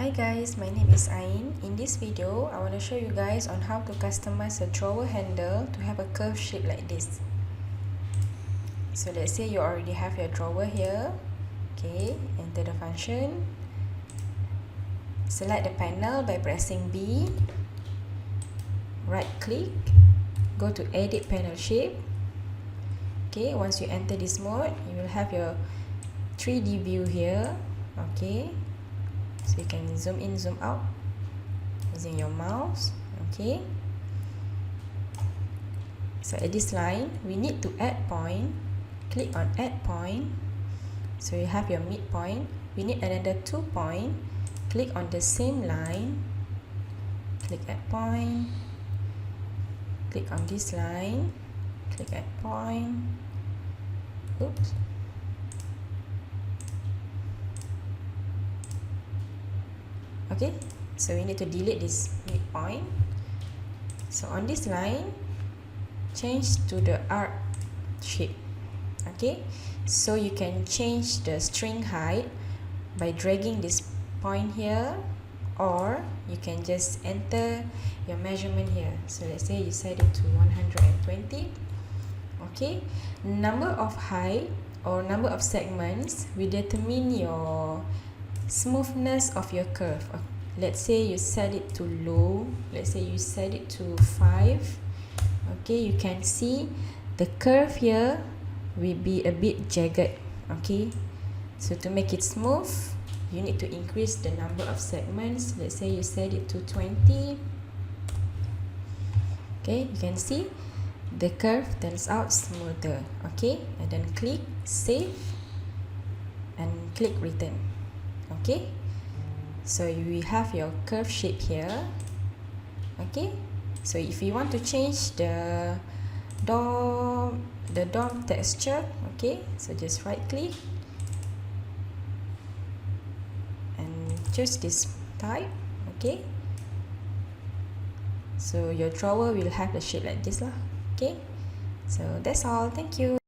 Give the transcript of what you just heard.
Hi guys, my name is Ain. In this video, I want to show you guys on how to customize a drawer handle to have a curved shape like this. So let's say you already have your drawer here. Okay, enter the function. Select the panel by pressing B. Right click. Go to edit panel shape. Okay, once you enter this mode, you will have your 3D view here. Okay. So you can zoom in, zoom out using your mouse. Okay. So at this line, we need to add point. Click on add point. So you have your midpoint. We need another 2 point. Click on the same line. Click add point. Click on this line. Click add point. Oops. Okay, so we need to delete this midpoint. So on this line, change to the arc shape. Okay, so you can change the string height by dragging this point here, or you can just enter your measurement here. So let's say you set it to 120. Okay, number of height or number of segments will determine your smoothness of your curve. Let's say you set it to low. Let's say you set it to 5. Okay, you can see the curve here will be a bit jagged. Okay, so to make it smooth, you need to increase the number of segments. Let's say you set it to 20. Okay, you can see the curve turns out smoother. Okay, and then click save and click return. Okay, so you have your curve shape here. Okay, so if you want to change the door texture, okay, so just right click and choose this type. Okay, so your drawer will have the shape like this lah. Okay, so that's all. Thank you.